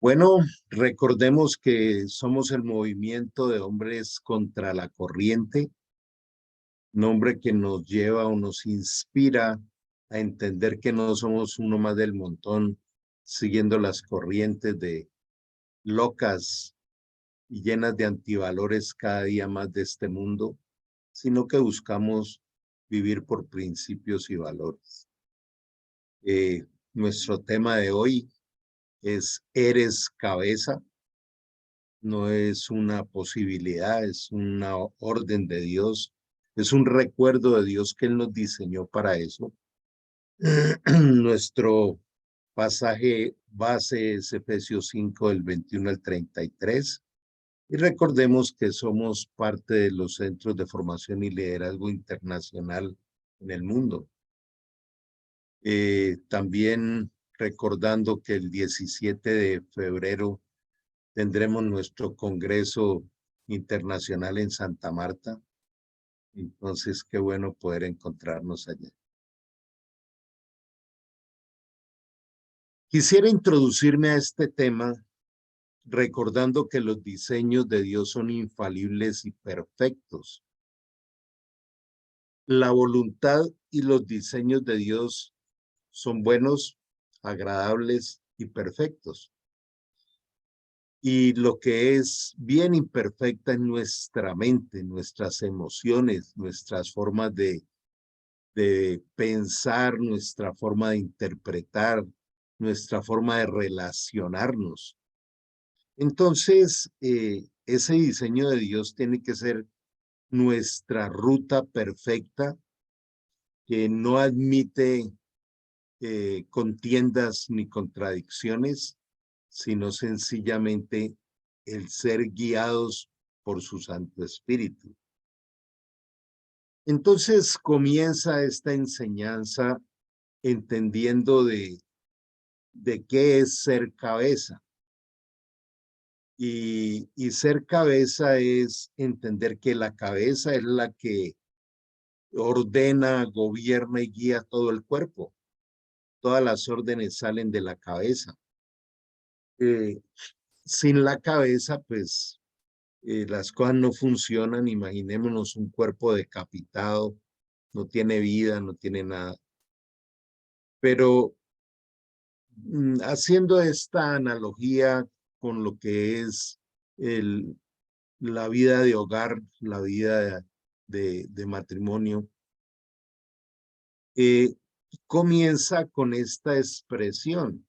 Bueno, recordemos que somos el movimiento de hombres contra la corriente, nombre que nos lleva o nos inspira a entender que no somos uno más del montón, siguiendo las corrientes de locas y llenas de antivalores cada día más de este mundo, sino que buscamos vivir por principios y valores. Nuestro tema de hoy es ¿eres cabeza? No es una posibilidad, es una orden de Dios, es un recuerdo de Dios que Él nos diseñó para eso. Nuestro pasaje base es Efesios 5, del 21 al 33. Y recordemos que somos parte de los centros de formación y liderazgo internacional en el mundo. También recordando que el 17 de febrero tendremos nuestro Congreso Internacional en Santa Marta. Entonces, qué bueno poder encontrarnos allá. Quisiera introducirme a este tema recordando que los diseños de Dios son infalibles y perfectos. La voluntad y los diseños de Dios son buenos, agradables y perfectos. Y lo que es bien imperfecta es nuestra mente, nuestras emociones, nuestras formas de pensar, nuestra forma de interpretar, nuestra forma de relacionarnos. Entonces, ese diseño de Dios tiene que ser nuestra ruta perfecta, que no admite contiendas ni contradicciones, sino sencillamente el ser guiados por su Santo Espíritu. Entonces comienza esta enseñanza entendiendo de qué es ser cabeza. Y ser cabeza es entender que la cabeza es la que ordena, gobierna y guía todo el cuerpo. Todas las órdenes salen de la cabeza. Sin la cabeza, pues las cosas no funcionan. Imaginémonos un cuerpo decapitado, no tiene vida, no tiene nada. Pero haciendo esta analogía con lo que es la vida de hogar, la vida de matrimonio, comienza con esta expresión.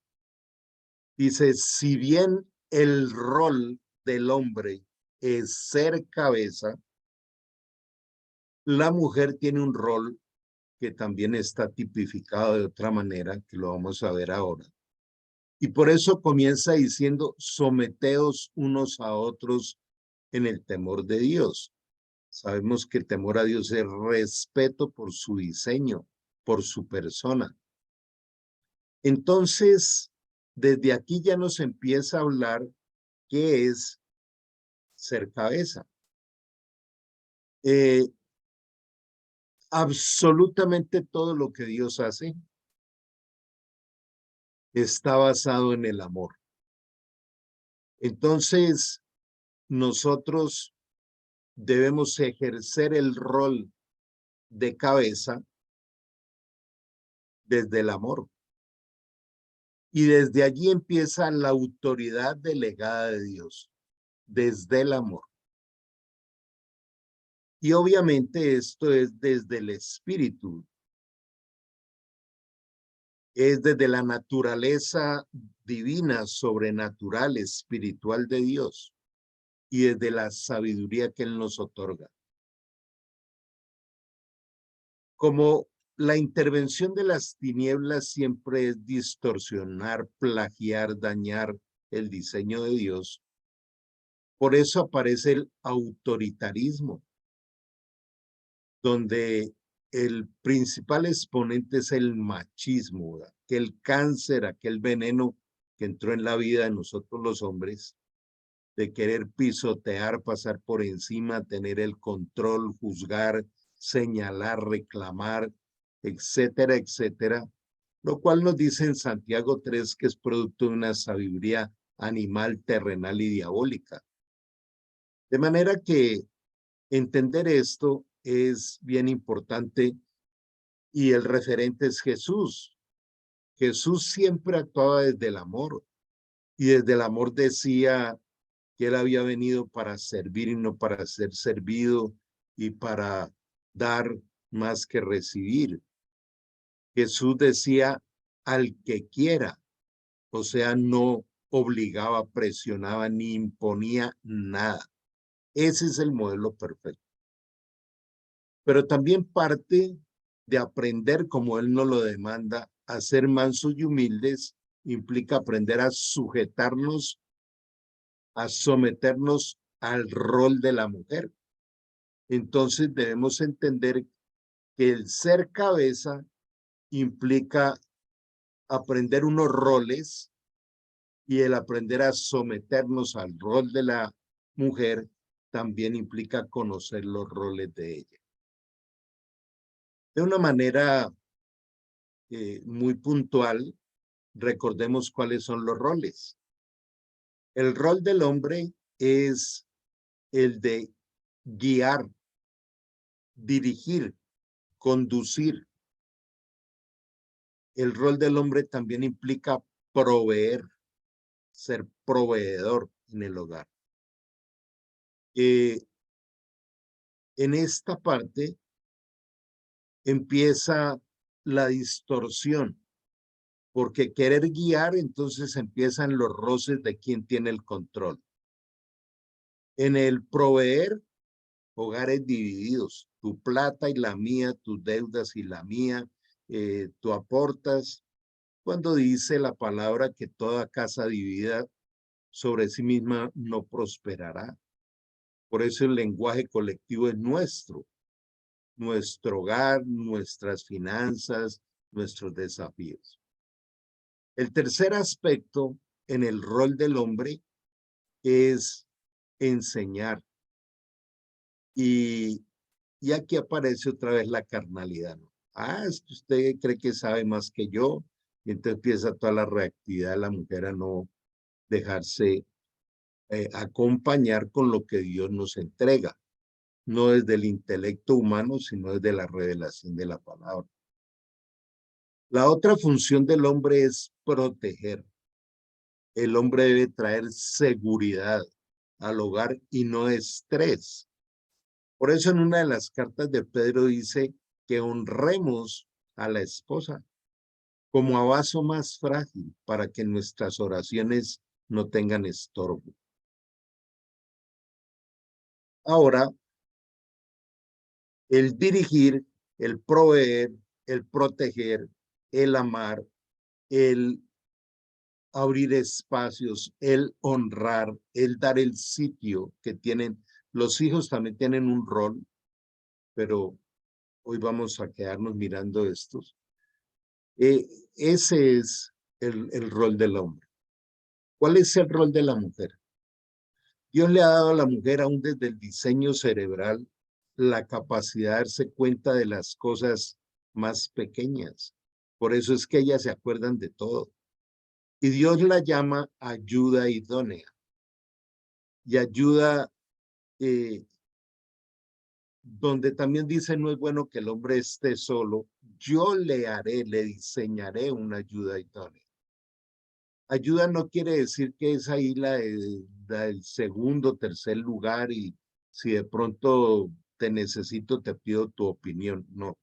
Dice, si bien el rol del hombre es ser cabeza, la mujer tiene un rol que también está tipificado de otra manera, que lo vamos a ver ahora. Y por eso comienza diciendo, someteos unos a otros en el temor de Dios. Sabemos que el temor a Dios es respeto por su diseño, por su persona. Entonces, desde aquí ya nos empieza a hablar qué es ser cabeza. Absolutamente todo lo que Dios hace está basado en el amor. Entonces, nosotros debemos ejercer el rol de cabeza desde el amor. Y desde allí empieza la autoridad delegada de Dios, desde el amor. Y obviamente esto es desde el espíritu, es desde la naturaleza divina, sobrenatural, espiritual de Dios y desde la sabiduría que Él nos otorga. Como la intervención de las tinieblas siempre es distorsionar, plagiar, dañar el diseño de Dios, por eso aparece el autoritarismo, donde el principal exponente es el machismo, aquel cáncer, aquel veneno que entró en la vida de nosotros los hombres, de querer pisotear, pasar por encima, tener el control, juzgar, señalar, reclamar, etcétera, etcétera, lo cual nos dice en Santiago 3 que es producto de una sabiduría animal, terrenal y diabólica. De manera que entender esto es bien importante y el referente es Jesús. Jesús siempre actuaba desde el amor y desde el amor decía que él había venido para servir y no para ser servido y para dar más que recibir. Jesús decía al que quiera, o sea, no obligaba, presionaba ni imponía nada. Ese es el modelo perfecto. Pero también parte de aprender, como él nos lo demanda, a ser mansos y humildes, implica aprender a sujetarnos, a someternos al rol de la mujer. Entonces debemos entender que el ser cabeza implica aprender unos roles y el aprender a someternos al rol de la mujer también implica conocer los roles de ella. De una manera muy puntual, recordemos cuáles son los roles. El rol del hombre es el de guiar, dirigir, conducir. El rol del hombre también implica proveer, ser proveedor en el hogar. En esta parte empieza la distorsión, porque querer guiar, entonces empiezan los roces de quién tiene el control. En el proveer, hogares divididos, tu plata y la mía, tus deudas y la mía, tú aportas. Cuando dice la palabra que toda casa dividida sobre sí misma no prosperará. Por eso el lenguaje colectivo es nuestro hogar, nuestras finanzas, nuestros desafíos. El tercer aspecto en el rol del hombre es enseñar. Y aquí aparece otra vez la carnalidad, ¿no? Es que usted cree que sabe más que yo, y entonces empieza toda la reactividad de la mujer a no dejarse acompañar con lo que Dios nos entrega, no desde el intelecto humano, sino desde la revelación de la palabra. La otra función del hombre es proteger. El hombre debe traer seguridad al hogar y no estrés. Por eso en una de las cartas de Pedro dice que honremos a la esposa como a vaso más frágil para que nuestras oraciones no tengan estorbo. Ahora, el dirigir, el proveer, el proteger, el amar, el abrir espacios, el honrar, el dar el sitio que tienen. Los hijos también tienen un rol, pero hoy vamos a quedarnos mirando estos. Ese es el rol del hombre. ¿Cuál es el rol de la mujer? Dios le ha dado a la mujer, aún desde el diseño cerebral, la capacidad de darse cuenta de las cosas más pequeñas. Por eso es que ellas se acuerdan de todo. Y Dios la llama ayuda idónea. Y ayuda donde también dice no es bueno que el hombre esté solo, yo le haré, le diseñaré una ayuda idónea. Ayuda no quiere decir que es ahí del segundo, tercer lugar y si de pronto te necesito, te pido tu opinión. No.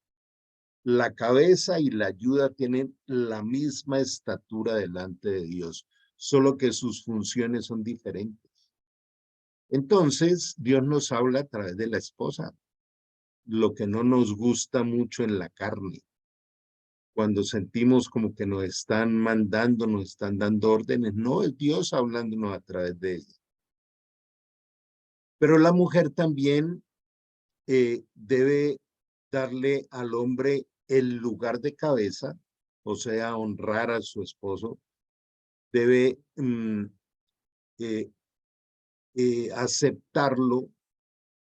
La cabeza y la ayuda tienen la misma estatura delante de Dios, solo que sus funciones son diferentes. Entonces, Dios nos habla a través de la esposa, lo que no nos gusta mucho en la carne. Cuando sentimos como que nos están mandando, nos están dando órdenes, no es Dios hablándonos a través de ella. Pero la mujer también debe darle al hombre el lugar de cabeza, o sea, honrar a su esposo, debe aceptarlo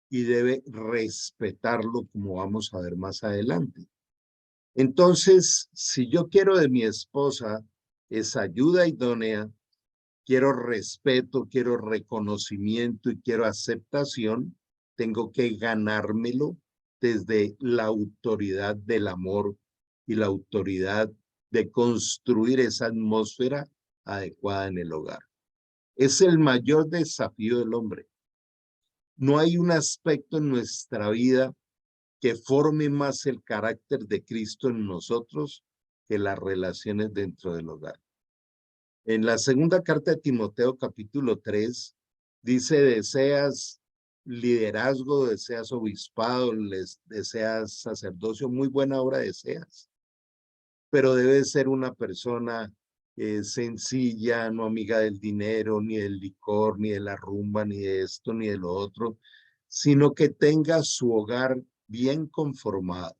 y debe respetarlo, como vamos a ver más adelante. Entonces, si yo quiero de mi esposa esa ayuda idónea, quiero respeto, quiero reconocimiento y quiero aceptación, tengo que ganármelo desde la autoridad del amor y la autoridad de construir esa atmósfera adecuada en el hogar. Es el mayor desafío del hombre. No hay un aspecto en nuestra vida que forme más el carácter de Cristo en nosotros que las relaciones dentro del hogar. En la segunda carta de Timoteo, capítulo 3, dice, deseas liderazgo, deseas obispado, deseas sacerdocio, muy buena obra deseas, pero debes ser una persona sencilla, no amiga del dinero, ni del licor, ni de la rumba, ni de esto, ni de lo otro, sino que tenga su hogar bien conformado.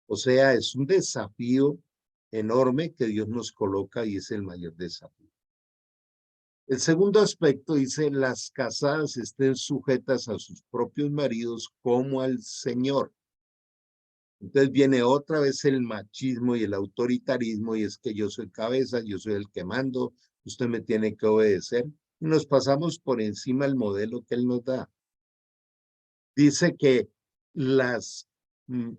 O sea, es un desafío enorme que Dios nos coloca y es el mayor desafío. El segundo aspecto dice, las casadas estén sujetas a sus propios maridos como al Señor. Entonces viene otra vez el machismo y el autoritarismo y es que yo soy cabeza, yo soy el que mando, usted me tiene que obedecer y nos pasamos por encima del modelo que él nos da. Dice que las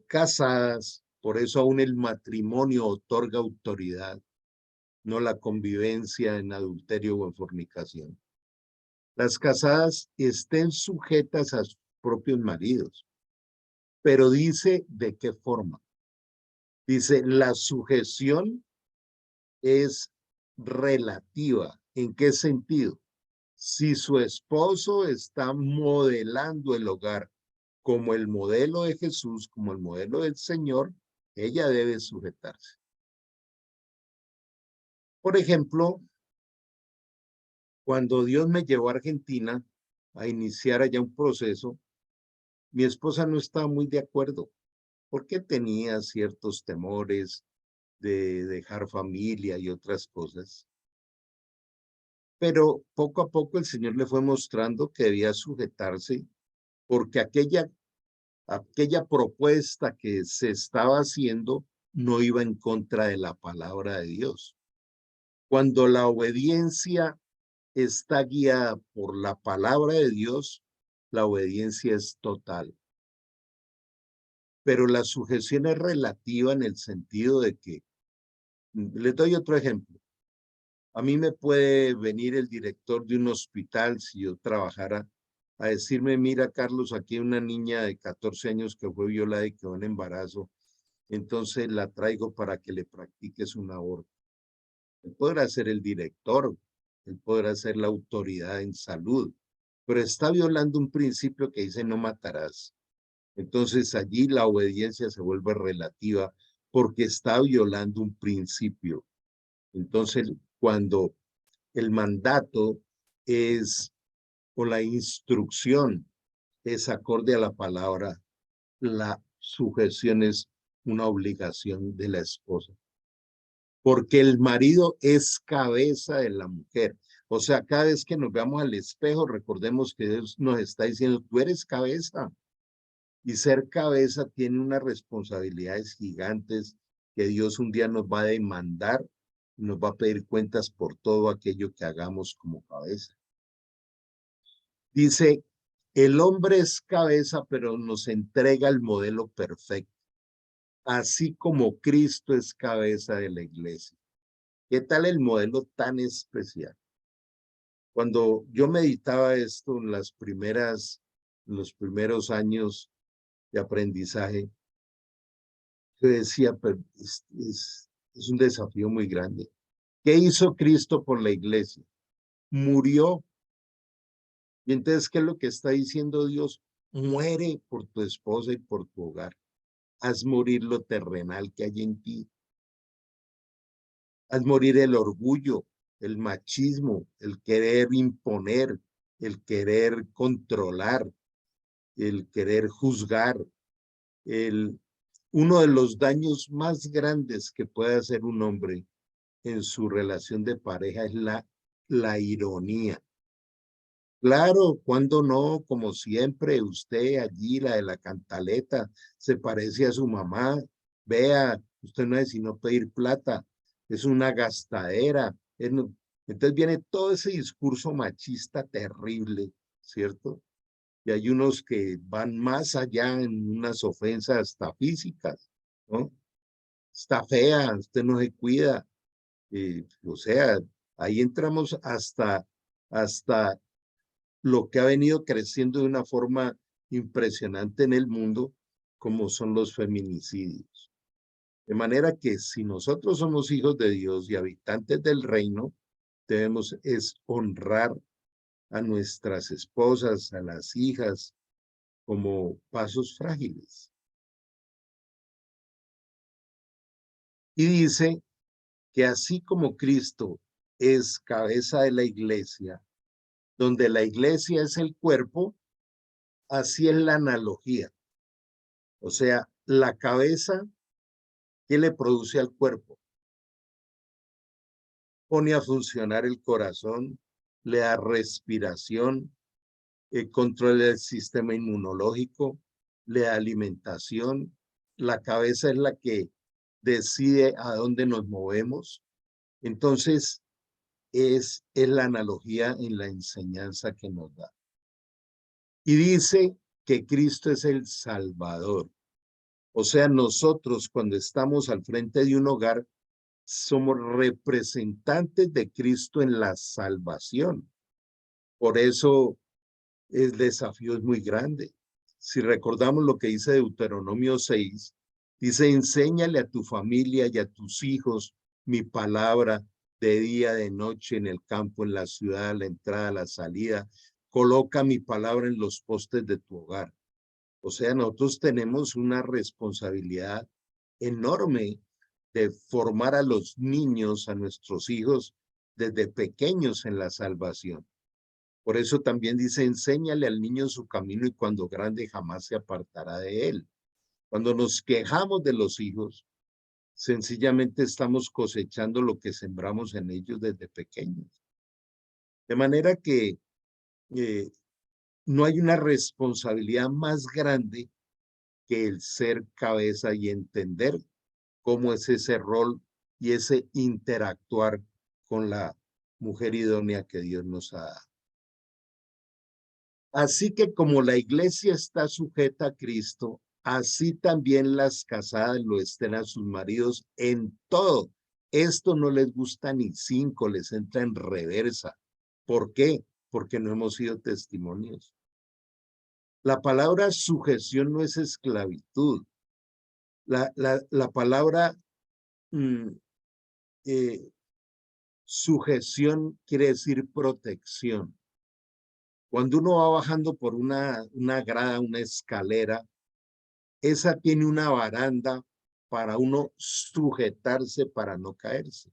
casadas, por eso aún el matrimonio otorga autoridad, no la convivencia en adulterio o en fornicación. Las casadas estén sujetas a sus propios maridos, pero dice de qué forma. Dice, la sujeción es relativa. ¿En qué sentido? Si su esposo está modelando el hogar como el modelo de Jesús, como el modelo del Señor, ella debe sujetarse. Por ejemplo, cuando Dios me llevó a Argentina a iniciar allá un proceso, mi esposa no estaba muy de acuerdo porque tenía ciertos temores de dejar familia y otras cosas. Pero poco a poco el Señor le fue mostrando que debía sujetarse porque aquella propuesta que se estaba haciendo no iba en contra de la palabra de Dios. Cuando la obediencia está guiada por la palabra de Dios, la obediencia es total. Pero la sujeción es relativa en el sentido de que, les doy otro ejemplo. A mí me puede venir el director de un hospital, si yo trabajara, a decirme, mira, Carlos, aquí hay una niña de 14 años que fue violada y quedó en embarazo, entonces la traigo para que le practiques un aborto. Él podrá ser el director, él podrá ser la autoridad en salud, pero está violando un principio que dice no matarás. Entonces allí la obediencia se vuelve relativa porque está violando un principio. Entonces, cuando el mandato es, o la instrucción es acorde a la palabra, la sujeción es una obligación de la esposa. Porque el marido es cabeza de la mujer. O sea, cada vez que nos veamos al espejo, recordemos que Dios nos está diciendo, tú eres cabeza. Y ser cabeza tiene unas responsabilidades gigantes que Dios un día nos va a demandar y nos va a pedir cuentas por todo aquello que hagamos como cabeza. Dice, el hombre es cabeza, pero nos entrega el modelo perfecto, así como Cristo es cabeza de la iglesia. ¿Qué tal el modelo tan especial? Cuando yo meditaba esto en los primeros años de aprendizaje, yo decía, pero es un desafío muy grande. ¿Qué hizo Cristo por la iglesia? Murió. Y entonces, ¿qué es lo que está diciendo Dios? Muere por tu esposa y por tu hogar. Haz morir lo terrenal que hay en ti. Haz morir el orgullo, el machismo, el querer imponer, el querer controlar, el querer juzgar. Uno de los daños más grandes que puede hacer un hombre en su relación de pareja es la ironía. Claro, cuando no, como siempre, usted allí, la de la cantaleta, se parece a su mamá. Vea, usted no es sino pedir plata, es una gastadera. Entonces viene todo ese discurso machista terrible, ¿cierto? Y hay unos que van más allá en unas ofensas hasta físicas, ¿no? Está fea, usted no se cuida. O sea, ahí entramos hasta lo que ha venido creciendo de una forma impresionante en el mundo, como son los feminicidios. De manera que si nosotros somos hijos de Dios y habitantes del reino, debemos es honrar a nuestras esposas, a las hijas, como pasos frágiles. Y dice que así como Cristo es cabeza de la iglesia, donde la iglesia es el cuerpo, así es la analogía. O sea, la cabeza, ¿qué le produce al cuerpo? Pone a funcionar el corazón, le da respiración, controla el sistema inmunológico, le da alimentación. La cabeza es la que decide a dónde nos movemos. Entonces, es la analogía en la enseñanza que nos da. Y dice que Cristo es el Salvador. O sea, nosotros cuando estamos al frente de un hogar, somos representantes de Cristo en la salvación. Por eso el desafío es muy grande. Si recordamos lo que dice Deuteronomio 6, dice, enséñale a tu familia y a tus hijos mi palabra de día, de noche, en el campo, en la ciudad, a la entrada, a la salida. Coloca mi palabra en los postes de tu hogar. O sea, nosotros tenemos una responsabilidad enorme de formar a los niños, a nuestros hijos, desde pequeños en la salvación. Por eso también dice, enséñale al niño su camino y cuando grande jamás se apartará de él. Cuando nos quejamos de los hijos, sencillamente estamos cosechando lo que sembramos en ellos desde pequeños. De manera que no hay una responsabilidad más grande que el ser cabeza y entender cómo es ese rol y ese interactuar con la mujer idónea que Dios nos ha dado. Así que como la iglesia está sujeta a Cristo, así también las casadas lo estén a sus maridos en todo. Esto no les gusta ni cinco, les entra en reversa. ¿Por qué? Porque no hemos sido testimonios. La palabra sujeción no es esclavitud. La palabra sujeción quiere decir protección. Cuando uno va bajando por una grada, una escalera, esa tiene una baranda para uno sujetarse para no caerse.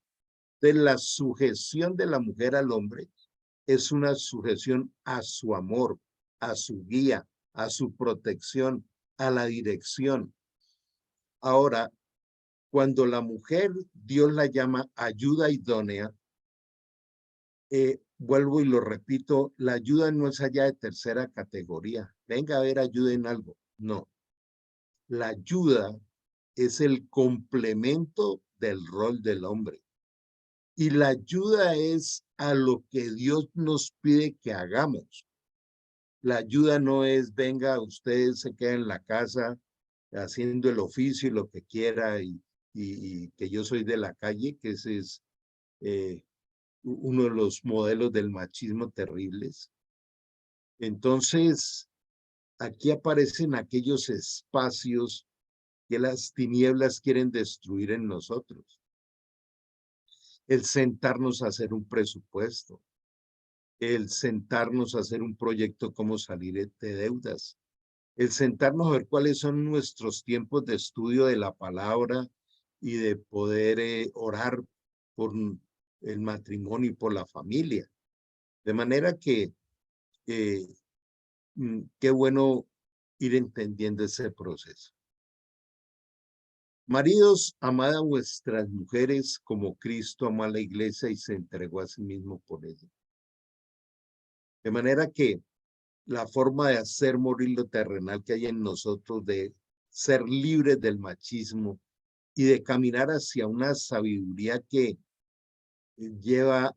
Entonces, la sujeción de la mujer al hombre es una sujeción a su amor, a su guía, a su protección, a la dirección. Ahora, cuando la mujer, Dios la llama ayuda idónea, vuelvo y lo repito, la ayuda no es allá de tercera categoría. Venga a ver, ayuda en algo. No. La ayuda es el complemento del rol del hombre. Y la ayuda es a lo que Dios nos pide que hagamos. La ayuda no es, venga, usted se queda en la casa haciendo el oficio y lo que quiera y que yo soy de la calle, que ese es uno de los modelos del machismo terribles. Entonces, aquí aparecen aquellos espacios que las tinieblas quieren destruir en nosotros. El sentarnos a hacer un presupuesto, el sentarnos a hacer un proyecto cómo salir de deudas, el sentarnos a ver cuáles son nuestros tiempos de estudio de la palabra y de poder orar por el matrimonio y por la familia. De manera que qué bueno ir entendiendo ese proceso. Maridos, amad a vuestras mujeres como Cristo amó a la iglesia y se entregó a sí mismo por ella. De manera que la forma de hacer morir lo terrenal que hay en nosotros, de ser libres del machismo y de caminar hacia una sabiduría que lleva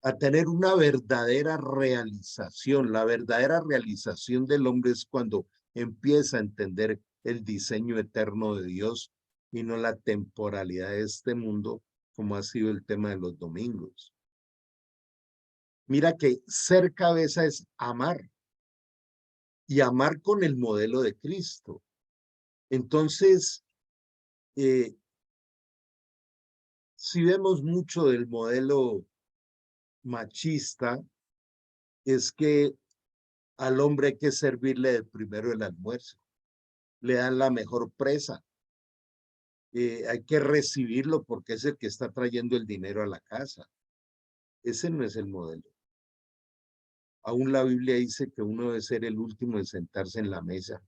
a tener una verdadera realización. La verdadera realización del hombre es cuando empieza a entender el diseño eterno de Dios y no la temporalidad de este mundo, como ha sido el tema de los domingos. Mira que ser cabeza es amar y amar con el modelo de Cristo. Entonces, si vemos mucho del modelo machista, es que al hombre hay que servirle de primero el almuerzo, le dan la mejor presa, hay que recibirlo porque es el que está trayendo el dinero a la casa. Ese no es el modelo. Aún la Biblia dice que uno debe ser el último en sentarse en la mesa,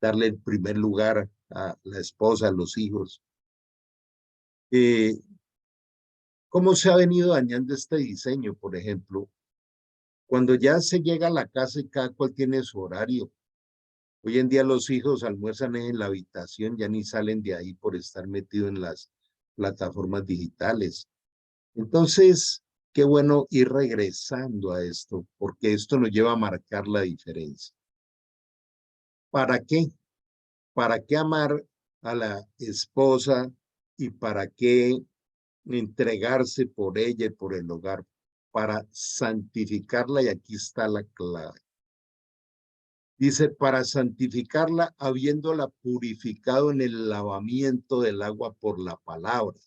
darle el primer lugar a la esposa, a los hijos. ¿Cómo se ha venido dañando este diseño, por ejemplo? Cuando ya se llega a la casa y cada cual tiene su horario. Hoy en día los hijos almuerzan en la habitación, ya ni salen de ahí por estar metidos en las plataformas digitales. Entonces, qué bueno ir regresando a esto, porque esto nos lleva a marcar la diferencia. ¿Para qué? ¿Para qué amar a la esposa y para qué entregarse por ella y por el hogar? Para santificarla, y aquí está la clave. Dice, para santificarla, habiéndola purificado en el lavamiento del agua por la palabra.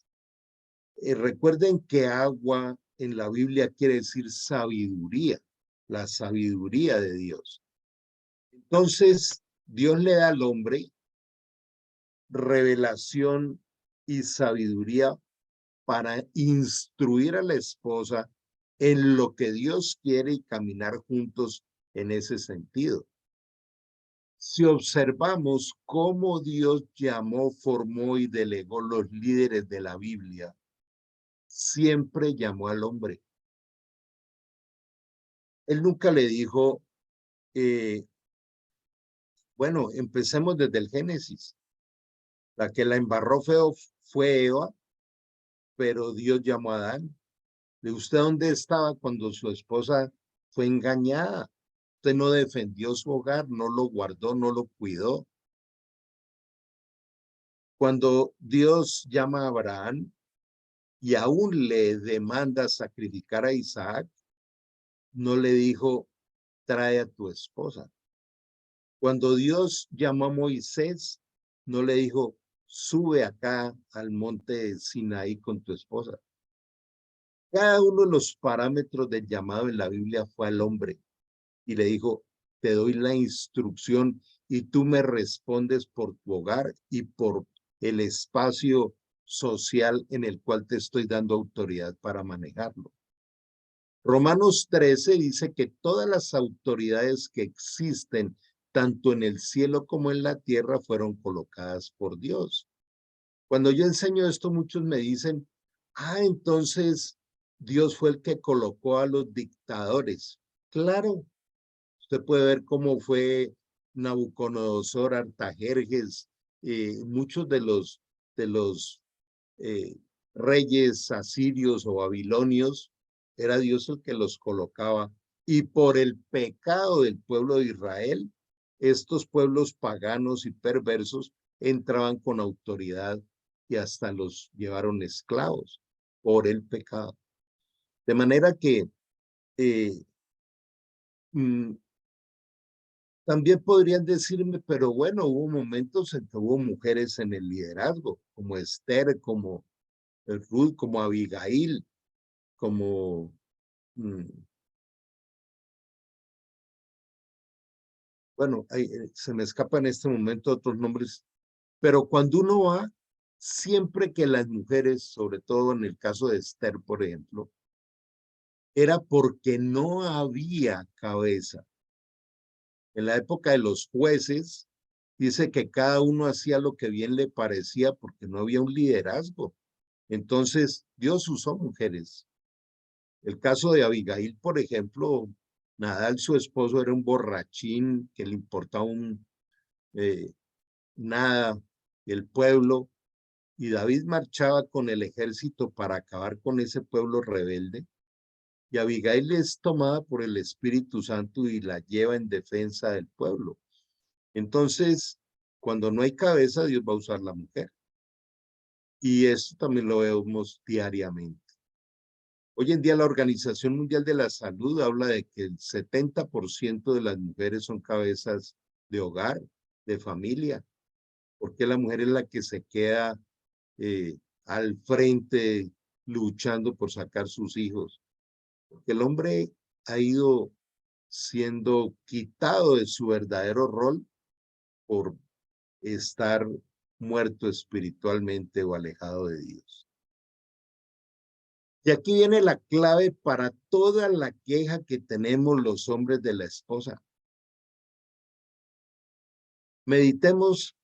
Recuerden que agua en la Biblia quiere decir sabiduría, la sabiduría de Dios. Entonces, Dios le da al hombre revelación y sabiduría para instruir a la esposa en lo que Dios quiere y caminar juntos en ese sentido. Si observamos cómo Dios llamó, formó y delegó los líderes de la Biblia, siempre llamó al hombre. Él nunca le dijo, bueno, empecemos desde el Génesis. La que la embarró feo fue Eva, pero Dios llamó a Adán. ¿De usted dónde estaba cuando su esposa fue engañada? Usted no defendió su hogar, no lo guardó, no lo cuidó. Cuando Dios llama a Abraham y aún le demanda sacrificar a Isaac, no le dijo, trae a tu esposa. Cuando Dios llamó a Moisés, no le dijo, sube acá al monte Sinaí con tu esposa. Cada uno de los parámetros del llamado en la Biblia fue al hombre y le dijo, te doy la instrucción y tú me respondes por tu hogar y por el espacio social en el cual te estoy dando autoridad para manejarlo. Romanos 13 dice que todas las autoridades que existen, tanto en el cielo como en la tierra, fueron colocadas por Dios. Cuando yo enseño esto, muchos me dicen, entonces Dios fue el que colocó a los dictadores. Claro, usted puede ver cómo fue Nabucodonosor, Artajerjes, muchos de los eh, reyes asirios o babilonios, era Dios el que los colocaba. Y por el pecado del pueblo de Israel, estos pueblos paganos y perversos entraban con autoridad y hasta los llevaron esclavos por el pecado. De manera que eh, mm, también podrían decirme, pero bueno, hubo momentos en que hubo mujeres en el liderazgo, como Esther, como Ruth, como Abigail, como, mm, bueno, se me escapan en este momento otros nombres, pero cuando uno va, siempre que las mujeres, sobre todo en el caso de Esther, por ejemplo, era porque no había cabeza. En la época de los jueces, dice que cada uno hacía lo que bien le parecía porque no había un liderazgo. Entonces, Dios usó mujeres. El caso de Abigail, por ejemplo, Nadal, su esposo, era un borrachín que le importaba nada el pueblo, y David marchaba con el ejército para acabar con ese pueblo rebelde. Y Abigail es tomada por el Espíritu Santo y la lleva en defensa del pueblo. Entonces, cuando no hay cabeza, Dios va a usar la mujer. Y eso también lo vemos diariamente. Hoy en día la Organización Mundial de la Salud habla de que el 70% de las mujeres son cabezas de hogar, de familia, porque la mujer es la que se queda al frente luchando por sacar sus hijos. Porque el hombre ha ido siendo quitado de su verdadero rol por estar muerto espiritualmente o alejado de Dios. Y aquí viene la clave para toda la queja que tenemos los hombres de la esposa. Meditemos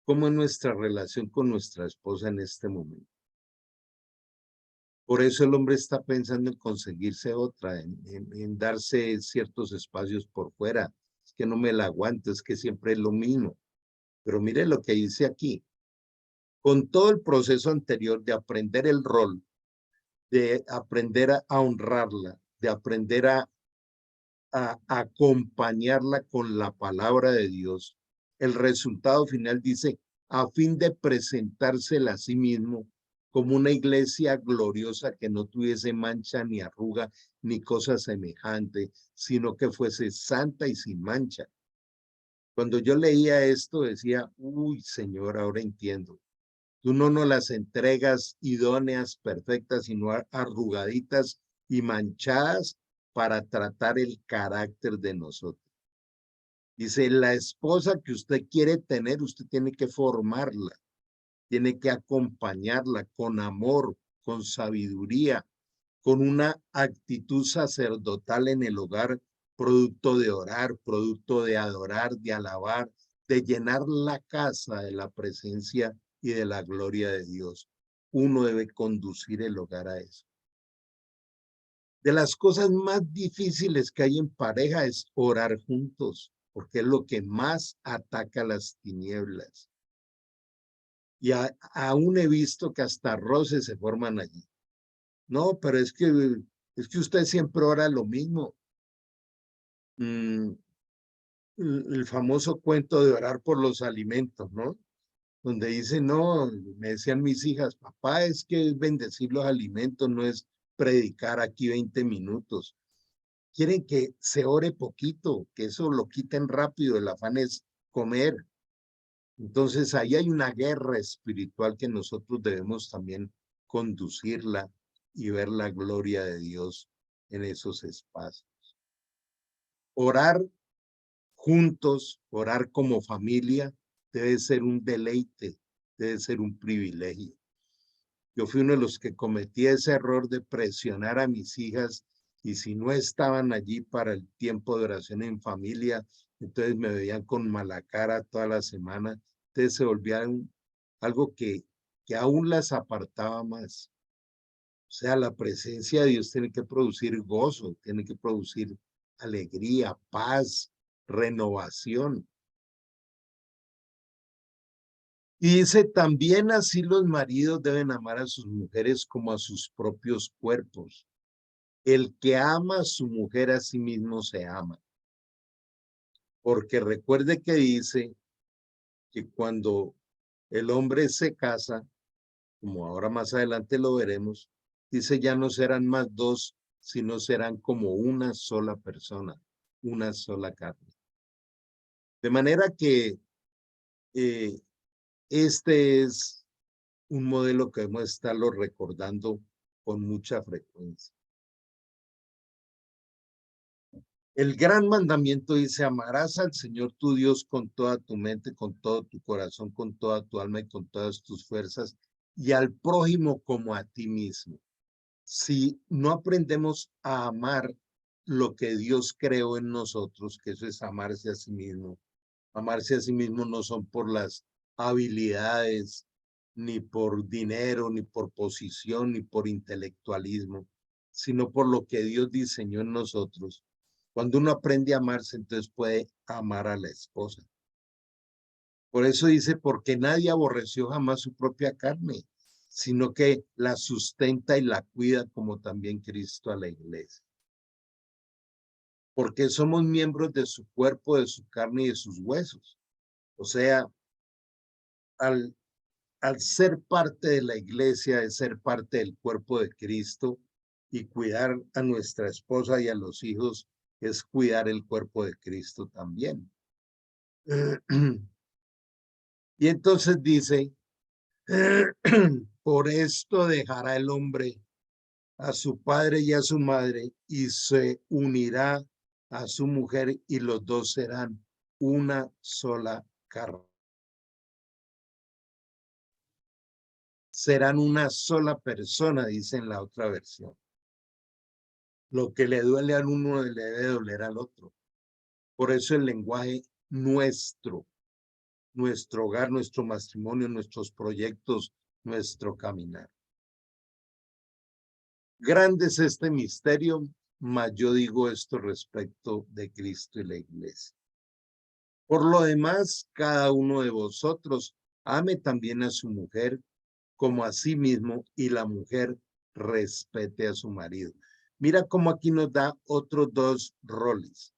cómo es nuestra relación con nuestra esposa en este momento. Por eso el hombre está pensando en conseguirse otra, en darse ciertos espacios por fuera. Es que no me la aguanto, es que siempre es lo mismo. Pero mire lo que dice aquí. Con todo el proceso anterior de aprender el rol, de aprender a honrarla, de aprender a acompañarla con la palabra de Dios, el resultado final dice, a fin de presentársela a sí mismo como una iglesia gloriosa que no tuviese mancha ni arruga ni cosa semejante, sino que fuese santa y sin mancha. Cuando yo leía esto decía, uy, Señor, ahora entiendo. Tú no nos las entregas idóneas, perfectas, sino arrugaditas y manchadas para tratar el carácter de nosotros. Dice, la esposa que usted quiere tener, usted tiene que formarla, tiene que acompañarla con amor, con sabiduría, con una actitud sacerdotal en el hogar, producto de orar, producto de adorar, de alabar, de llenar la casa de la presencia y de la gloria de Dios. Uno debe conducir el hogar a eso. De las cosas más difíciles que hay en pareja es orar juntos, porque es lo que más ataca las tinieblas. Y aún he visto que hasta roces se forman allí. No, pero es que usted siempre ora lo mismo. El famoso cuento de orar por los alimentos, ¿no? Donde dice, no, me decían mis hijas, papá, es que es bendecir los alimentos, no es predicar aquí 20 minutos. Quieren que se ore poquito, que eso lo quiten rápido, el afán es comer. Entonces ahí hay una guerra espiritual que nosotros debemos también conducirla y ver la gloria de Dios en esos espacios. Orar juntos, orar como familia, debe ser un deleite, debe ser un privilegio. Yo fui uno de los que cometí ese error de presionar a mis hijas y si no estaban allí para el tiempo de oración en familia, entonces me veían con mala cara toda la semana, entonces se volvían algo que aún las apartaba más. O sea, la presencia de Dios tiene que producir gozo, tiene que producir alegría, paz, renovación. Y dice, también así los maridos deben amar a sus mujeres como a sus propios cuerpos. El que ama a su mujer a sí mismo se ama. Porque recuerde que dice que cuando el hombre se casa, como ahora más adelante lo veremos, dice ya no serán más dos, sino serán como una sola persona, una sola carne. De manera que este es un modelo que debemos estarlo recordando con mucha frecuencia. El gran mandamiento dice, amarás al Señor tu Dios con toda tu mente, con todo tu corazón, con toda tu alma y con todas tus fuerzas, y al prójimo como a ti mismo. Si no aprendemos a amar lo que Dios creó en nosotros, que eso es amarse a sí mismo. Amarse a sí mismo no son por las habilidades, ni por dinero, ni por posición, ni por intelectualismo, sino por lo que Dios diseñó en nosotros. Cuando uno aprende a amarse, entonces puede amar a la esposa. Por eso dice, porque nadie aborreció jamás su propia carne, sino que la sustenta y la cuida como también Cristo a la iglesia. Porque somos miembros de su cuerpo, de su carne y de sus huesos. O sea, al ser parte de la iglesia, es ser parte del cuerpo de Cristo, y cuidar a nuestra esposa y a los hijos es cuidar el cuerpo de Cristo también. Y entonces dice, por esto dejará el hombre a su padre y a su madre y se unirá a su mujer y los dos serán una sola carne. Serán una sola persona, dice en la otra versión. Lo que le duele al uno le debe doler al otro. Por eso el lenguaje nuestro hogar, nuestro matrimonio, nuestros proyectos, nuestro caminar. Grande es este misterio, mas yo digo esto respecto de Cristo y la iglesia. Por lo demás, cada uno de vosotros ame también a su mujer como a sí mismo, y la mujer respete a su marido. Mira cómo aquí nos da otros dos roles.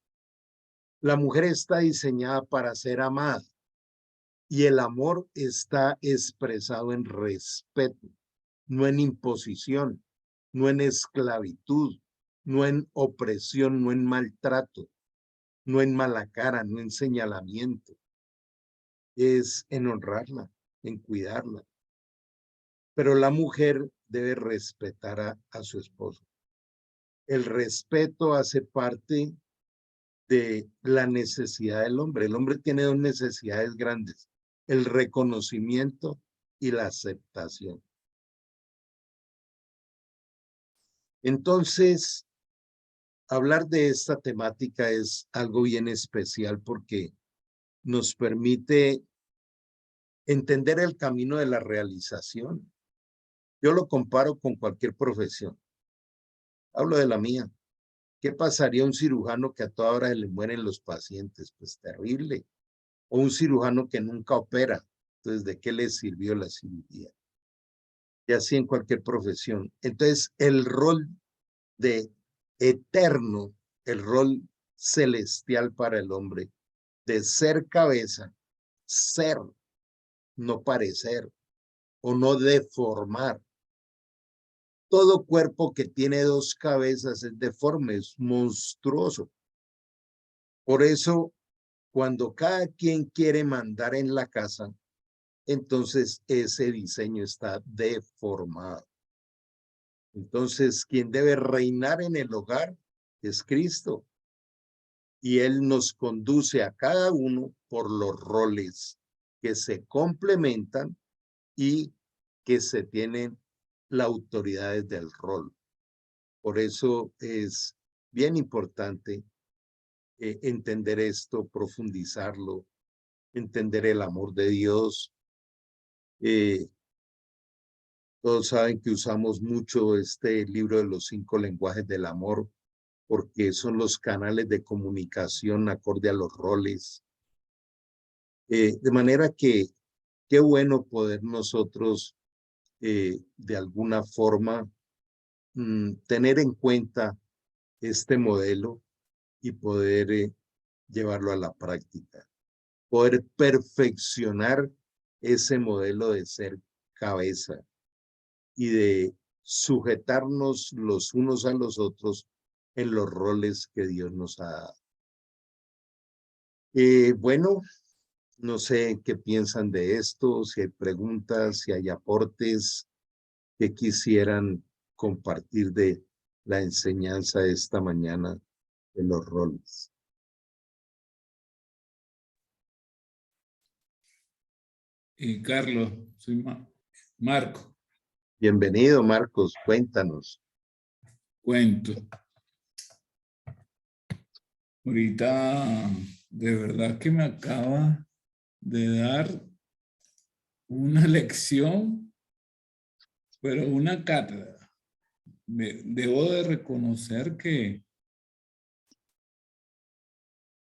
La mujer está diseñada para ser amada y el amor está expresado en respeto, no en imposición, no en esclavitud, no en opresión, no en maltrato, no en mala cara, no en señalamiento. Es en honrarla, en cuidarla. Pero la mujer debe respetar a su esposo. El respeto hace parte de la necesidad del hombre. El hombre tiene dos necesidades grandes: el reconocimiento y la aceptación. Entonces, hablar de esta temática es algo bien especial porque nos permite entender el camino de la realización. Yo lo comparo con cualquier profesión. Hablo de la mía. ¿Qué pasaría a un cirujano que a toda hora se le mueren los pacientes? Pues terrible. O un cirujano que nunca opera. Entonces, ¿de qué le sirvió la cirugía? Y así en cualquier profesión. Entonces, el rol de eterno, el rol celestial para el hombre, de ser cabeza, ser, no parecer, o no deformar. Todo cuerpo que tiene dos cabezas es deforme, es monstruoso. Por eso, cuando cada quien quiere mandar en la casa, entonces ese diseño está deformado. Entonces, quien debe reinar en el hogar es Cristo. Y Él nos conduce a cada uno por los roles que se complementan y que se tienen la autoridad del rol. Por eso es bien importante entender esto, profundizarlo, entender el amor de Dios. Todos saben que usamos mucho este libro de los 5 lenguajes del amor, porque son los canales de comunicación acorde a los roles. De manera que qué bueno poder nosotros de alguna forma tener en cuenta este modelo y poder llevarlo a la práctica, poder perfeccionar ese modelo de ser cabeza y de sujetarnos los unos a los otros en los roles que Dios nos ha dado. Bueno, no sé qué piensan de esto, si hay preguntas, si hay aportes que quisieran compartir de la enseñanza de esta mañana de los roles. Carlos, soy Marco. Bienvenido, Marcos, cuéntanos. Cuento. Ahorita, de verdad que me acaba de dar una lección, pero una cátedra. Debo de reconocer que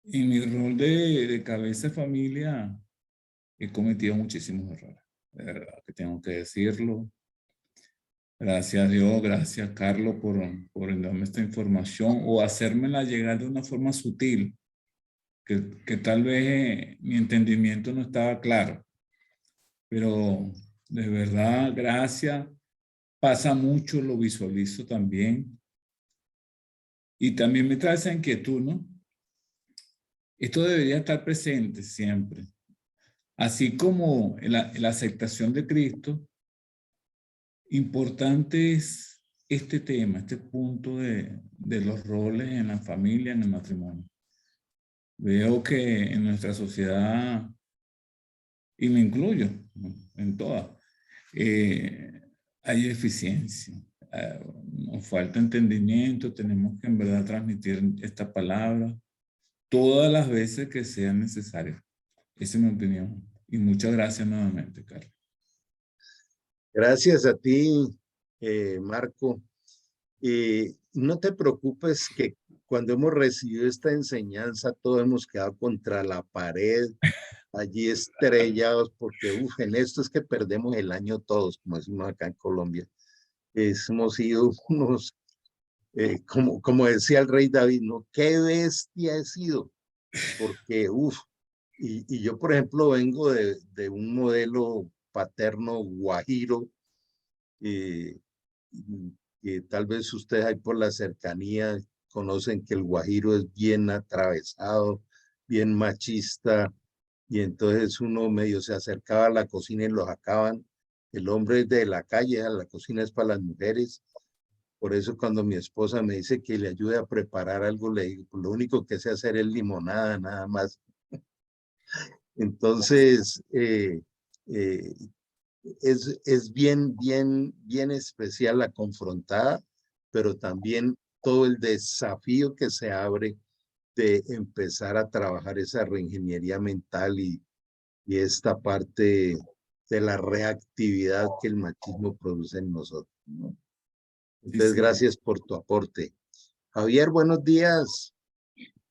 en mi rol de cabeza de familia he cometido muchísimos errores. De verdad que tengo que decirlo. Gracias a Dios, gracias Carlos por darme esta información o hacérmela llegar de una forma sutil, que tal vez mi entendimiento no estaba claro, pero de verdad, gracias. Pasa mucho, lo visualizo también. Y también me trae esa inquietud, ¿no? Esto debería estar presente siempre. Así como la aceptación de Cristo, importante es este tema, este punto de los roles en la familia, en el matrimonio. Veo que en nuestra sociedad, y me incluyo, ¿no?, en todas, hay deficiencia. Nos falta entendimiento, tenemos que en verdad transmitir esta palabra todas las veces que sea necesario. Esa es mi opinión. Y muchas gracias nuevamente, Carlos. Gracias a ti, Marco. No te preocupes que cuando hemos recibido esta enseñanza, todos hemos quedado contra la pared, allí estrellados, porque en esto es que perdemos el año todos, como decimos acá en Colombia. Hemos sido unos, como decía el rey David, ¿no? ¡Qué bestia he sido! Porque, y yo, por ejemplo, vengo de un modelo paterno guajiro, eh, que tal vez ustedes ahí por la cercanía conocen que el guajiro es bien atravesado, bien machista, y entonces uno medio se acercaba a la cocina y lo sacaban. El hombre es de la calle, a la cocina es para las mujeres. Por eso cuando mi esposa me dice que le ayude a preparar algo, le digo, "Pues lo único que sé hacer es limonada, nada más". Entonces, eh, es bien especial la confrontada, pero también todo el desafío que se abre de empezar a trabajar esa reingeniería mental y esta parte de la reactividad que el machismo produce en nosotros, ¿no? Sí, Entonces, sí. gracias por tu aporte. Javier, buenos días.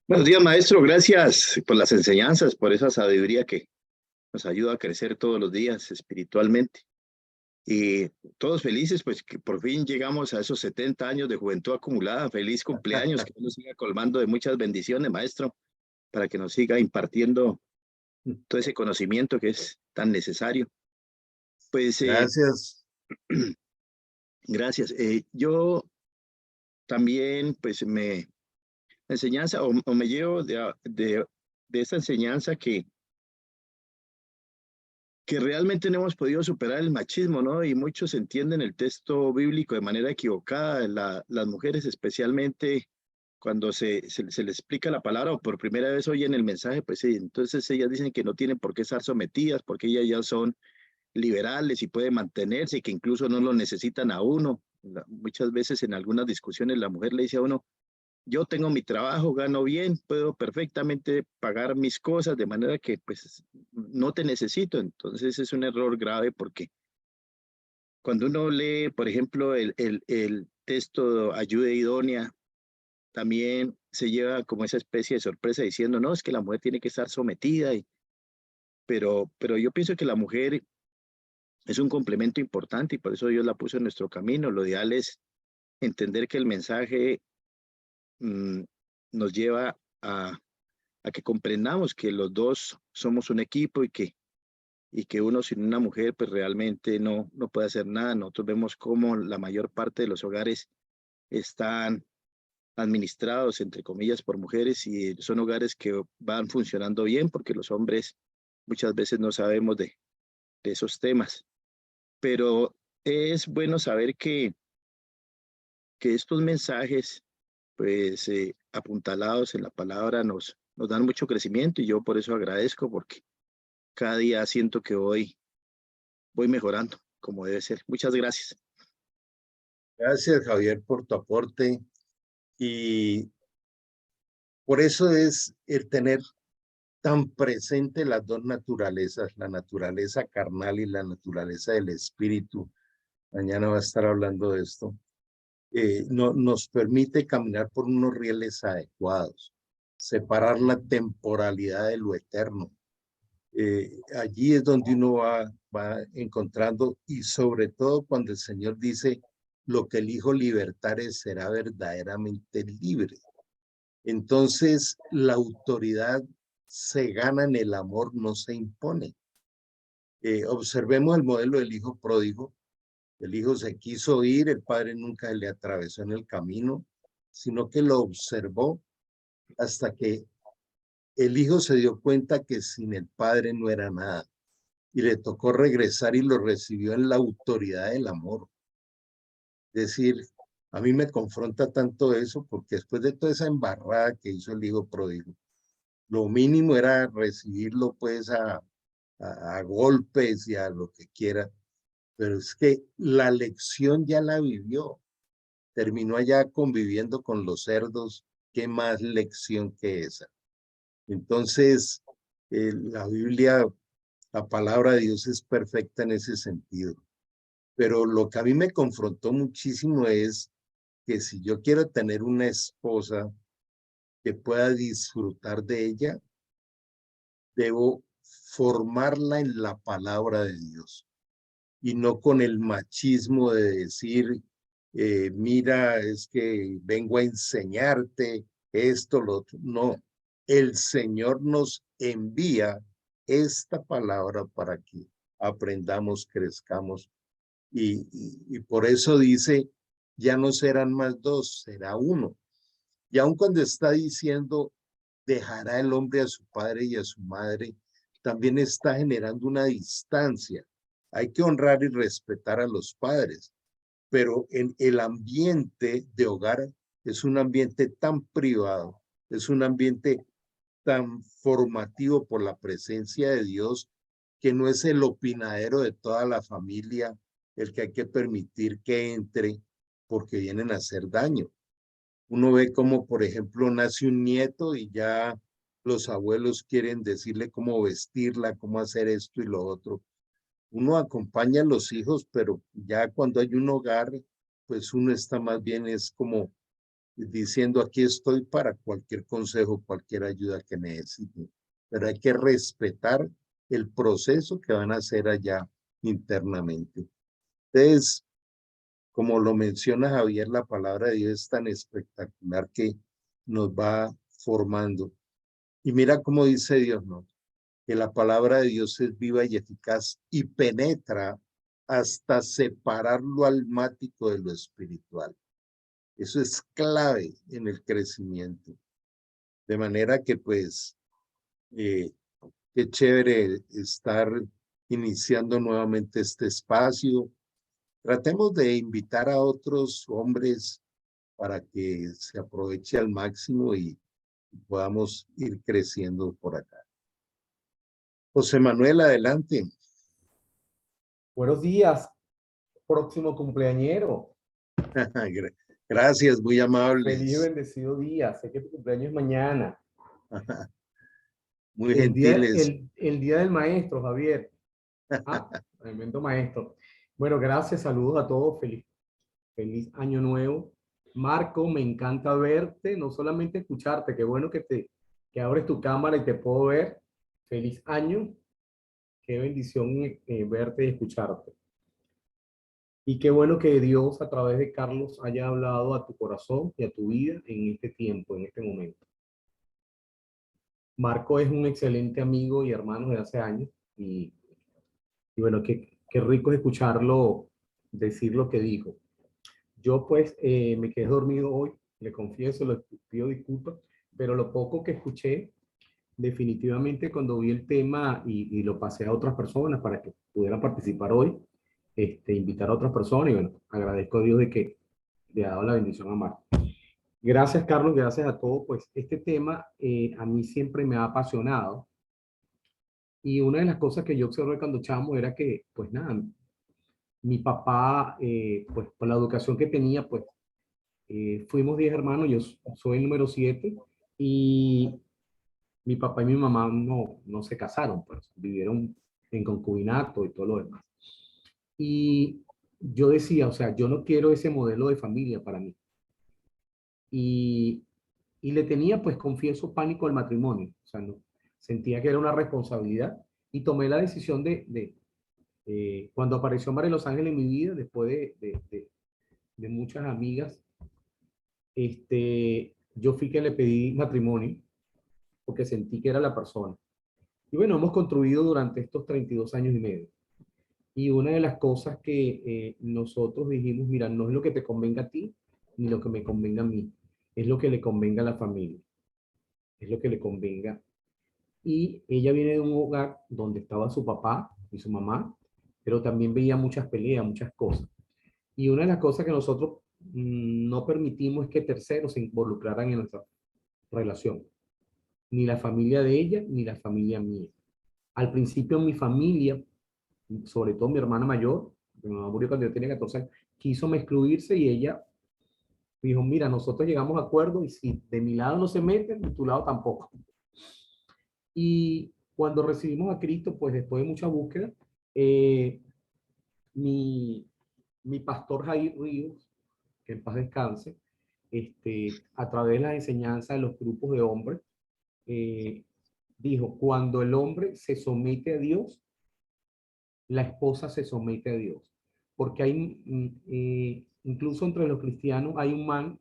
Buenos días, maestro. Gracias por las enseñanzas, por esa sabiduría que nos ayuda a crecer todos los días espiritualmente. Y todos felices, pues que por fin llegamos a esos 70 años de juventud acumulada. Feliz cumpleaños, que nos siga colmando de muchas bendiciones, maestro, para que nos siga impartiendo todo ese conocimiento que es tan necesario. Pues Gracias. gracias. Yo también, pues enseñanza o me llevo de esta enseñanza que realmente no hemos podido superar el machismo, ¿no? Y muchos entienden el texto bíblico de manera equivocada. Las mujeres especialmente cuando se les explica la palabra o por primera vez oyen el mensaje, pues sí, entonces ellas dicen que no tienen por qué estar sometidas porque ellas ya son liberales y pueden mantenerse y que incluso no lo necesitan a uno. Muchas veces en algunas discusiones la mujer le dice a uno, yo tengo mi trabajo, gano bien, puedo perfectamente pagar mis cosas de manera que pues no te necesito. Entonces es un error grave porque cuando uno lee, por ejemplo, el texto ayuda idónea, también se lleva como esa especie de sorpresa diciendo, no, es que la mujer tiene que estar sometida, pero yo pienso que la mujer es un complemento importante y por eso Dios la puso en nuestro camino. Lo ideal es entender que el mensaje mm, nos lleva a que comprendamos que los dos somos un equipo y que uno sin una mujer pues realmente no puede hacer nada. Nosotros vemos cómo la mayor parte de los hogares están administrados, entre comillas, por mujeres y son hogares que van funcionando bien porque los hombres muchas veces no sabemos de esos temas. Pero es bueno saber que estos mensajes pues apuntalados en la palabra nos dan mucho crecimiento y yo por eso agradezco porque cada día siento que voy mejorando como debe ser. Muchas gracias. Gracias, Javier, por tu aporte. Y por eso es el tener tan presente las dos naturalezas, la naturaleza carnal y la naturaleza del espíritu. Mañana va a estar hablando de esto. Nos permite caminar por unos rieles adecuados, separar la temporalidad de lo eterno. Allí es donde uno va encontrando y sobre todo cuando el Señor dice, lo que el Hijo libertare será verdaderamente libre. Entonces, la autoridad se gana en el amor, no se impone. Observemos el modelo del hijo pródigo. El hijo se quiso ir, el padre nunca le atravesó en el camino, sino que lo observó hasta que el hijo se dio cuenta que sin el padre no era nada. Y le tocó regresar y lo recibió en la autoridad del amor. Es decir, a mí me confronta tanto eso porque después de toda esa embarrada que hizo el hijo pródigo, lo mínimo era recibirlo pues a golpes y a lo que quiera, pero es que la lección ya la vivió, terminó allá conviviendo con los cerdos, ¿qué más lección que esa? Entonces, la Biblia, la palabra de Dios es perfecta en ese sentido, pero lo que a mí me confrontó muchísimo es que si yo quiero tener una esposa que pueda disfrutar de ella, debo formarla en la palabra de Dios y no con el machismo de decir, mira, es que vengo a enseñarte esto, lo otro. No, el Señor nos envía esta palabra para que aprendamos, crezcamos. Y por eso dice, ya no serán más dos, será uno. Y aun cuando está diciendo, dejará el hombre a su padre y a su madre, también está generando una distancia. Hay que honrar y respetar a los padres, pero en el ambiente de hogar es un ambiente tan privado, es un ambiente tan formativo por la presencia de Dios, que no es el opinadero de toda la familia el que hay que permitir que entre porque vienen a hacer daño. Uno ve como, por ejemplo, nace un nieto y ya los abuelos quieren decirle cómo vestirla, cómo hacer esto y lo otro. Uno acompaña a los hijos, pero ya cuando hay un hogar, pues uno está más bien es como diciendo, aquí estoy para cualquier consejo, cualquier ayuda que necesiten. Pero hay que respetar el proceso que van a hacer allá internamente. Entonces, como lo menciona Javier, la palabra de Dios es tan espectacular que nos va formando. Y mira cómo dice Dios, ¿no? Que la palabra de Dios es viva y eficaz y penetra hasta separar lo almático de lo espiritual. Eso es clave en el crecimiento. De manera que pues, qué chévere estar iniciando nuevamente este espacio. Tratemos de invitar a otros hombres para que se aproveche al máximo y podamos ir creciendo por acá. José Manuel, adelante. Buenos días, próximo cumpleañero. Gracias, muy amables. Feliz y bendecido día. Sé que tu cumpleaños es mañana. Muy gentiles. El día del maestro, Javier. Tremendo maestro. Bueno, gracias, saludos a todos. Feliz año nuevo. Marco, me encanta verte, no solamente escucharte. Qué bueno que abres tu cámara y te puedo ver. Feliz año. Qué bendición verte y escucharte. Y qué bueno que Dios a través de Carlos haya hablado a tu corazón y a tu vida en este tiempo, en este momento. Marco es un excelente amigo y hermano de hace años y bueno, qué rico escucharlo decir lo que dijo. Yo pues me quedé dormido hoy, le confieso, le pido disculpas, pero lo poco que escuché, definitivamente cuando vi el tema y lo pasé a otras personas para que pudieran participar hoy, invitar a otras personas y bueno, agradezco a Dios de que le ha dado la bendición a Marco. Gracias, Carlos, gracias a todos. Pues este tema a mí siempre me ha apasionado y una de las cosas que yo observé cuando chamo era que, pues nada, mi papá, pues por la educación que tenía, pues fuimos 10 hermanos, yo soy el número 7 y mi papá y mi mamá no se casaron, pues vivieron en concubinato y todo lo demás. Y yo decía, o sea, yo no quiero ese modelo de familia para mí. Y, y le tenía, pues confieso, pánico al matrimonio. O sea, no, sentía que era una responsabilidad y tomé la decisión cuando apareció María Los Ángeles en mi vida, después de muchas amigas, yo fui que le pedí matrimonio porque sentí que era la persona. Y bueno, hemos construido durante estos 32 años y medio. Y una de las cosas que nosotros dijimos, mira, no es lo que te convenga a ti, ni lo que me convenga a mí, es lo que le convenga a la familia, es lo que le convenga. Y ella viene de un hogar donde estaba su papá y su mamá, pero también veía muchas peleas, muchas cosas. Y una de las cosas que nosotros no permitimos es que terceros se involucraran en nuestra relación, ni la familia de ella, ni la familia mía. Al principio mi familia, sobre todo mi hermana mayor, mi mamá murió cuando yo tenía 14 años, quiso me excluirse y ella dijo, mira, nosotros llegamos a acuerdo y si de mi lado no se meten, de tu lado tampoco. Y cuando recibimos a Cristo, pues después de mucha búsqueda, eh, mi, mi pastor Jair Ríos, que en paz descanse, a través de las enseñanzas de los grupos de hombres, dijo, cuando el hombre se somete a Dios, la esposa se somete a Dios. Porque hay, incluso entre los cristianos, hay un mal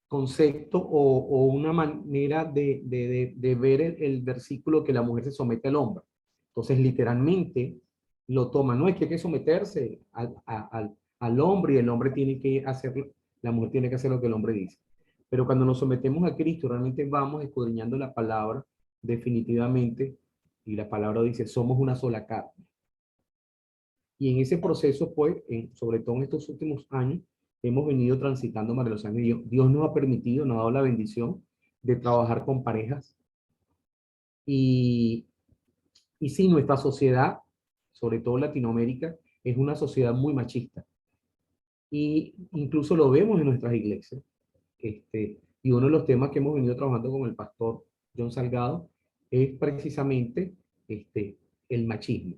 concepto o una manera de ver el versículo que la mujer se somete al hombre. Entonces, literalmente, lo toma. No es que hay que someterse al hombre y el hombre tiene que hacer, la mujer tiene que hacer lo que el hombre dice. Pero cuando nos sometemos a Cristo, realmente vamos escudriñando la palabra definitivamente, y la palabra dice, somos una sola carne. Y en ese proceso, pues, sobre todo en estos últimos años, hemos venido transitando, María Lozano y yo. Dios nos ha permitido, nos ha dado la bendición de trabajar con parejas. Y sí, nuestra sociedad, sobre todo Latinoamérica, es una sociedad muy machista. Y incluso lo vemos en nuestras iglesias. Y uno de los temas que hemos venido trabajando con el pastor John Salgado es precisamente el machismo.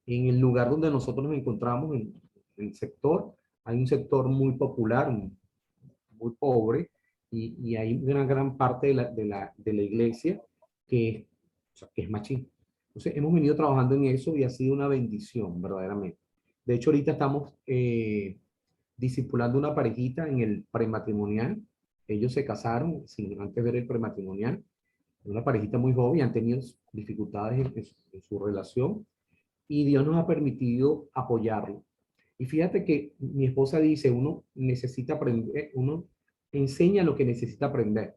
En el lugar donde nosotros nos encontramos, en el sector, hay un sector muy popular, muy pobre, y hay una gran parte de la iglesia que es machista. Entonces, hemos venido trabajando en eso y ha sido una bendición, verdaderamente. De hecho, ahorita estamos discipulando una parejita en el prematrimonial. Ellos se casaron sin antes ver el prematrimonial. Una parejita muy joven, han tenido dificultades en su relación y Dios nos ha permitido apoyarlo. Y fíjate que mi esposa dice, uno necesita aprender, uno enseña lo que necesita aprender.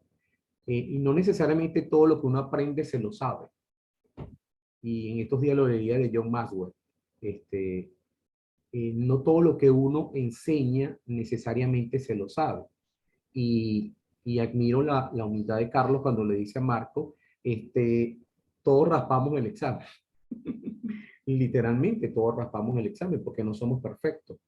Y no necesariamente todo lo que uno aprende se lo sabe. Y en estos días lo leía de John Maxwell. No todo lo que uno enseña necesariamente se lo sabe. Y admiro la humildad de Carlos cuando le dice a Marco, todos raspamos el examen. Literalmente todos raspamos el examen porque no somos perfectos.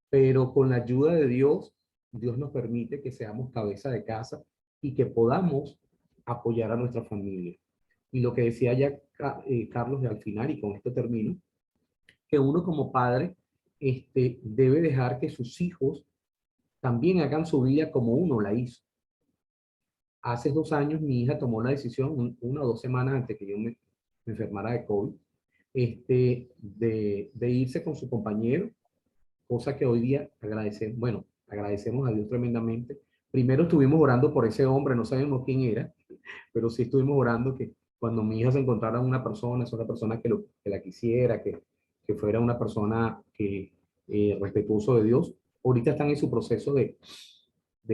Pero con la ayuda de Dios, Dios nos permite que seamos cabeza de casa y que podamos apoyar a nuestra familia. Y lo que decía ya Carlos al final, y con esto termino, que uno como padre debe dejar que sus hijos también hagan su vida como uno la hizo. Hace 2 años mi hija tomó la decisión, 1 o 2 semanas antes que yo me enfermara de COVID, de irse con su compañero, cosa que hoy día agradecemos a Dios tremendamente. Primero estuvimos orando por ese hombre, no sabemos quién era, pero sí estuvimos orando que cuando mi hija se encontrara una persona que la quisiera, que fuera una persona respetuoso de Dios. Ahorita están en su proceso de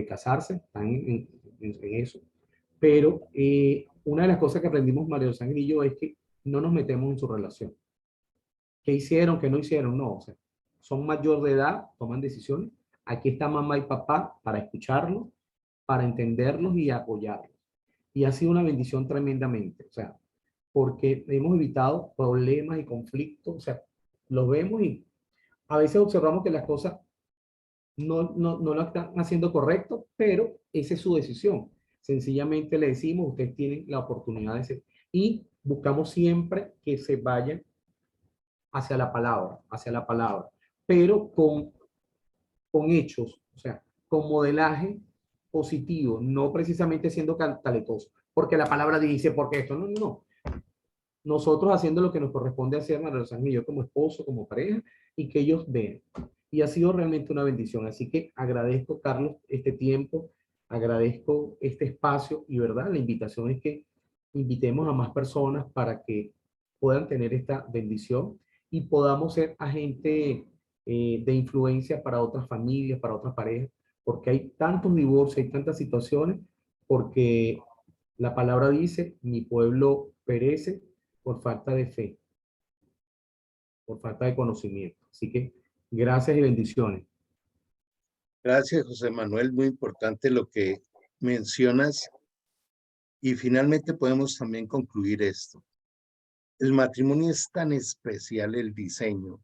casarse, están en eso. Pero una de las cosas que aprendimos María Lozano y yo es que no nos metemos en su relación. ¿Qué hicieron? ¿Qué no hicieron? No, o sea, son mayor de edad, toman decisiones. Aquí está mamá y papá para escucharlos, para entenderlos y apoyarlos. Y ha sido una bendición tremendamente, o sea, porque hemos evitado problemas y conflictos, o sea, los vemos y a veces observamos que las cosas no lo están haciendo correcto, pero esa es su decisión. Sencillamente le decimos, ustedes tienen la oportunidad de ser, y buscamos siempre que se vayan hacia la palabra, pero con hechos, o sea, con modelaje positivo, no precisamente siendo cantaletoso, porque la palabra dice, porque esto, no, no, no. Nosotros haciendo lo que nos corresponde hacer, María Lozano y yo como esposo, como pareja, y que ellos vean. y ha sido realmente una bendición. Así que agradezco, Carlos, este tiempo, agradezco este espacio y, ¿verdad? La invitación es que invitemos a más personas para que puedan tener esta bendición y podamos ser agente de influencia para otras familias, para otras parejas, porque hay tantos divorcios, hay tantas situaciones, porque la palabra dice, mi pueblo perece por falta de fe, por falta de conocimiento. Así que gracias y bendiciones. Gracias, José Manuel. Muy importante lo que mencionas. Y finalmente podemos también concluir esto. El matrimonio es tan especial, el diseño,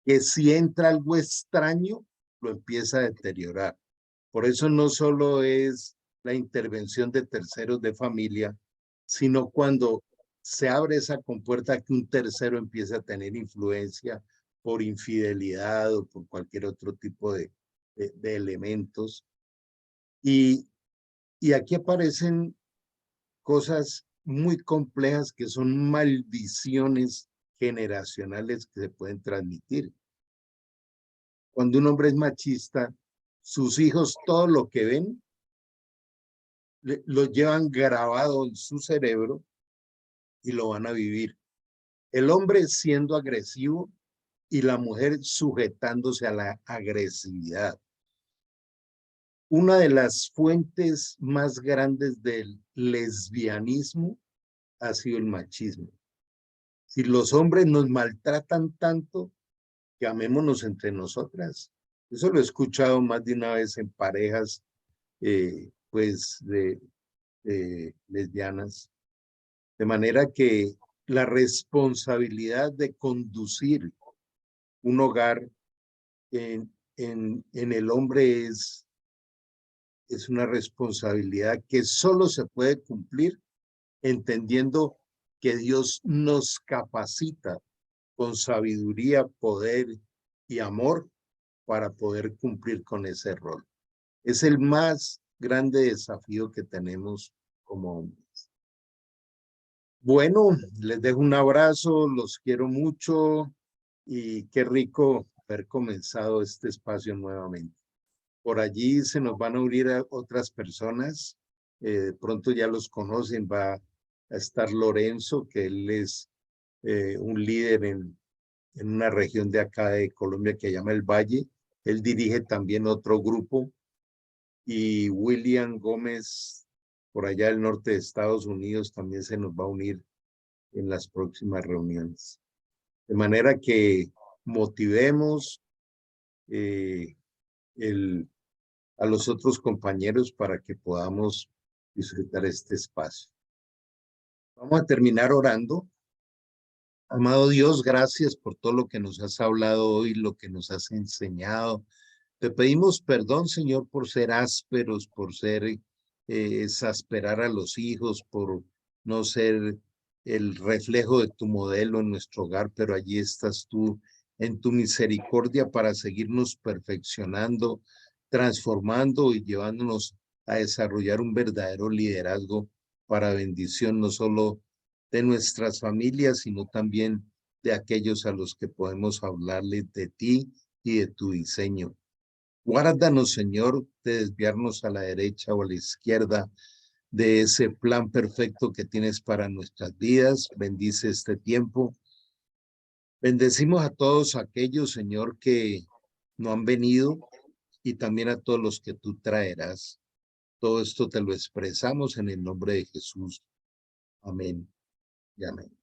que si entra algo extraño, lo empieza a deteriorar. Por eso no solo es la intervención de terceros de familia, sino cuando se abre esa compuerta que un tercero empieza a tener influencia por infidelidad o por cualquier otro tipo de elementos. Y aquí aparecen cosas muy complejas que son maldiciones generacionales que se pueden transmitir. Cuando un hombre es machista, sus hijos todo lo que ven lo llevan grabado en su cerebro y lo van a vivir. El hombre siendo agresivo y la mujer sujetándose a la agresividad. Una de las fuentes más grandes del lesbianismo ha sido el machismo. Si los hombres nos maltratan tanto, que amémonos entre nosotras. Eso lo he escuchado más de una vez en parejas, pues, de lesbianas. De manera que la responsabilidad de conducir un hogar en el hombre es una responsabilidad que solo se puede cumplir entendiendo que Dios nos capacita con sabiduría, poder y amor para poder cumplir con ese rol. Es el más grande desafío que tenemos como hombres. Bueno, les dejo un abrazo, los quiero mucho y qué rico haber comenzado este espacio nuevamente. Por allí se nos van a unir a otras personas, de pronto ya los conocen, va a estar Lorenzo, que él es un líder en una región de acá de Colombia que se llama El Valle. Él dirige también otro grupo. Y William Gómez, por allá del norte de Estados Unidos, también se nos va a unir en las próximas reuniones. De manera que motivemos a los otros compañeros para que podamos disfrutar este espacio. Vamos a terminar orando. Amado Dios, gracias por todo lo que nos has hablado hoy, lo que nos has enseñado. Te pedimos perdón, Señor, por ser ásperos, por ser exasperar a los hijos, por no ser el reflejo de tu modelo en nuestro hogar, pero allí estás tú en tu misericordia para seguirnos perfeccionando, transformando y llevándonos a desarrollar un verdadero liderazgo para bendición, no solo de nuestras familias, sino también de aquellos a los que podemos hablarles de ti y de tu diseño. Guárdanos, Señor, de desviarnos a la derecha o a la izquierda de ese plan perfecto que tienes para nuestras vidas. Bendice este tiempo. Bendecimos a todos aquellos, Señor, que no han venido y también a todos los que tú traerás. Todo esto te lo expresamos en el nombre de Jesús. Amén y amén.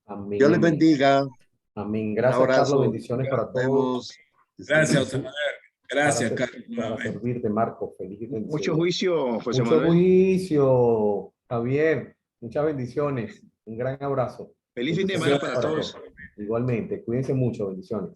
Amén. Dios les bendiga. Amén. Gracias, Carlos. Bendiciones para todos. Gracias, José Manuel. Gracias, Carlos. Para servirte, Marco. Feliz bendición. Mucho juicio, José Mucho Manuel. juicio, Javier. Muchas bendiciones. Un gran abrazo. Feliz fin de semana para todos. Igualmente. Cuídense mucho. Bendiciones.